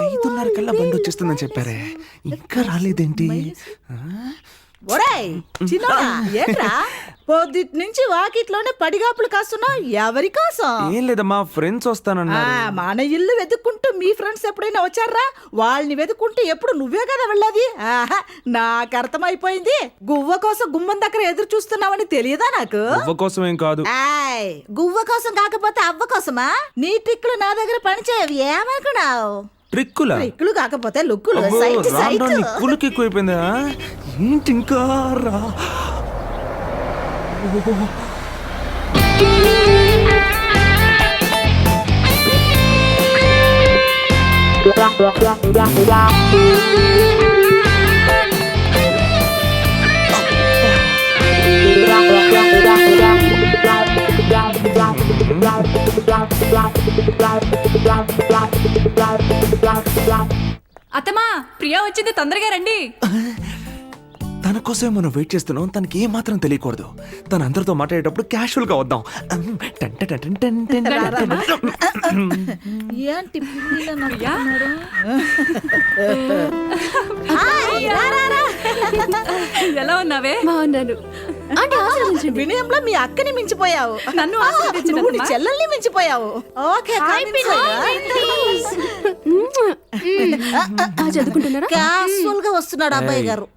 ఐదున్నర కల్లా బండి వచ్చేస్తుందని చెప్పారే, ఇంకా రాలేదేంటి? ఒరేయ్ చిన్నోడా, ఏంట్రా పొద్దుటి నుంచి వాకిట్లోనే పడిగాపులు కాస్తున్నావు? ఎవరి కోసం? ఏం లేదమ్మా, ఫ్రెండ్స్ వస్తానన్నారు. మన ఇల్లు వెతుక్కుంటూ మీ ఫ్రెండ్స్ ఎప్పుడైనా వచ్చారా? వాళ్ళని వెతుక్కుంటూ ఎప్పుడు నువ్వే కదా వెళ్ళేది. నాకు అర్థమైపోయింది, గువ్వ కోసం గుమ్మం దగ్గర ఎదురు చూస్తున్నావని తెలియదా నాకు? గువ్వ కోసం ఏం కాదు. గువ్వ కోసం కాకపోతే అవ్వ కోసమా? నీ ట్రిక్లు నా దగ్గర పనిచేయవి, ఏమనుకున్నావు? ట్రిక్కులు కాకపోతే లుక్కులు. కులుకి ఎక్కువైపోయిందా ఏంటి? ఇంకా రా. అత్తమా, ప్రియా వచ్చింది, తొందరగా రండి. తన కోసమే మనం వెయిట్ చేస్తున్నాం, తనకి ఏ మాత్రం తెలియకూడదు. తన అందరితో మాట్లాడేటప్పుడు క్యాషువల్ గా వద్దాం. ఏంటి ఎలా ఉన్నావే? బాగున్నాను. వినయంలో మీ అక్కని మించిపోయావు, నన్ను ఆశీర్వదించు. చెల్లెల్ని మించిపోయావు. ఓకే, చదువుకుంటున్నారా? క్యాజువల్ గా వస్తున్నాడు అబ్బాయి గారు.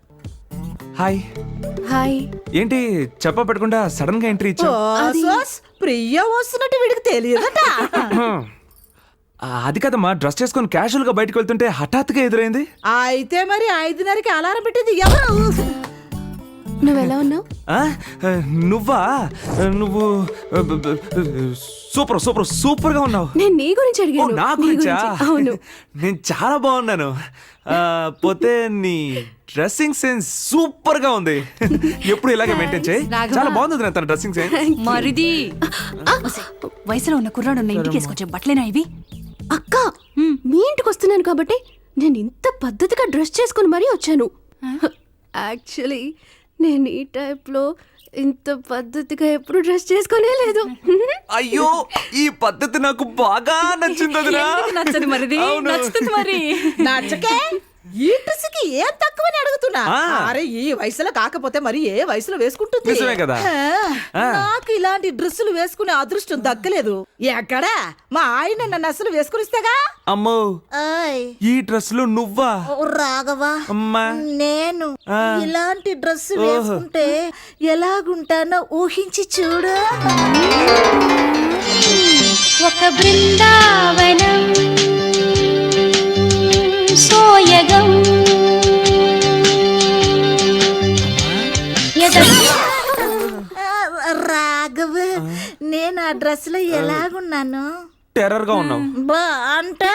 హాయ్. హాయ్. ఏంటి చెప్ప పెట్టకుండా సడన్ గా ఎంట్రీ ఇచ్చా? ప్రియ వస్తున్నట్టు వీడికి తెలియదట. అది కదమ్మా, డ్రెస్ చేసుకొని క్యాజువల్ గా బయటకు వెళ్తుంటే హఠాత్తుగా ఎదురైంది. అయితే మరి 5:30కి అలారం పెట్టింది ఎవరు? నువ్వెలా ఉన్నావు? నువ్వా? నువ్వు సూపర్ సూపర్ సూపర్ గా ఉన్నావు. నేను నీ గురించి అడిగాను. నా గురించా? అవును. నేను చాలా బాగున్నాను. పోతే నీ డ్రెస్సింగ్ సెన్స్ సూపర్ గా ఉంది. ఎప్పుడు ఇలాగే మెయింటైన్ చేయి. చాలా బాగుంది తన డ్రెస్సింగ్ సెన్స్. మరిది వయసులో ఉన్న కుర్రాడు ఉన్న ఇంటికి వేసుకొచ్చే బట్టలేనా ఇవి? అక్క, మీ ఇంటికి వస్తున్నాను కాబట్టి నేను ఇంత పద్ధతిగా డ్రెస్ చేసుకుని మరీ వచ్చాను. యాక్చువల్లీ నేను ఈ టైప్ లో ఇంత పద్ధతిగా ఎప్పుడు డ్రెస్ చేసుకోనే లేదు. అయ్యో, ఈ పద్ధతి నాకు బాగా నచ్చింది. నచ్చదు మరిది, నచ్చుతుంది మరి. నచ్చకే ఈ డ్రెస్ కి ఏం తక్కువని అడుగుతున్నా. అరే, ఈ వయసులో కాకపోతే మరి ఏ వయసులో వేసుకుంటుంది? నిజమే కదా. నాకు ఇలాంటి డ్రెస్సులు వేసుకునే అదృష్టం దక్కలేదు. ఎక్కడా మా ఆయన నన్ను అసలు వేసుకునిస్తేగా. అమ్మో, ఈ డ్రెస్ లో నువ్వా? రాఘవా, అమ్మా, నేను ఇలాంటి డ్రెస్ వేసుకుంటే ఎలాగుంటానో ఊహించి చూడు. ఒక బృందావనం సోయగం రాఘవ, నేను ఆ డ్రెస్ లో ఎలాగున్నాను? టెర్రర్ గా ఉన్నావు. అంటే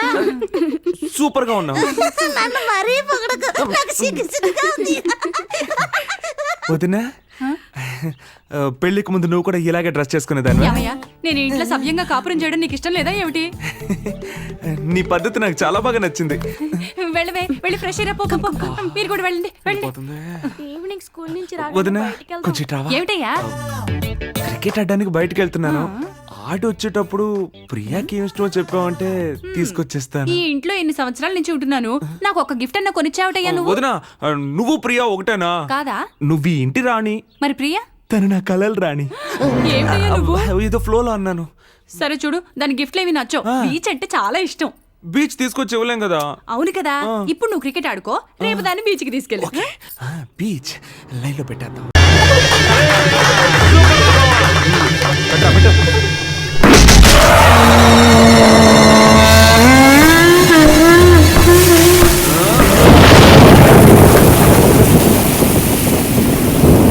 సూపర్ గా ఉన్నావు. నన్ను మరీ పొగడకు, నాకు సిగ్గుగా ఉంది. వదినా, పెళ్లికి ముందు నువ్వు కూడా ఇలాగే డ్రెస్ చేసుకునేదాన్ని. నేను ఇంట్లో సవ్యంగా కాపురం చేయడం నీకు ఇష్టం లేదా ఏమిటి? నీ పద్ధతి నాకు చాలా బాగా నచ్చింది. వెళ్ళవే, వెళ్ళి ఫ్రెష్ అయ్యి మీరు కూడా వెళ్ళండి. ఈవినింగ్ స్కూల్ నుంచి వదినా, కొంచెం రావా? ఏమిటయ్యా? క్రికెట్ ఆడడానికి బయటకు వెళ్తున్నాను. ఆట వచ్చేటప్పుడు ప్రియాకి ఏం ఇష్టమో చెప్పావంటే తీసుకొచ్చేస్తాను. ఈ ఇంట్లో ఎన్ని సంవత్సరాల నుంచి ఉంటున్నాను, నాకు ఒక గిఫ్ట్ అన్న కొనిచ్చావటయ్యా నువ్వు? వదినా, నువ్వు ప్రియా ఒకటేనా? కాదా? నువ్వు ఈ ఇంటి రాణి, మరి ప్రియా తను నా కలలు రాణి. ఏదో ఫ్లోలో అన్నాను. సరే చూడు, దాని గిఫ్ట్లు ఏవి నచ్చో. బీచ్ అంటే చాలా ఇష్టం. బీచ్ తీసుకొచ్చి ఇవ్వలేం కదా. అవును కదా. ఇప్పుడు నువ్వు క్రికెట్ ఆడుకో, రేపు దాన్ని బీచ్ కి తీసుకెళ్ళి. బీచ్ లైన్ లో పెట్టేద్దాం.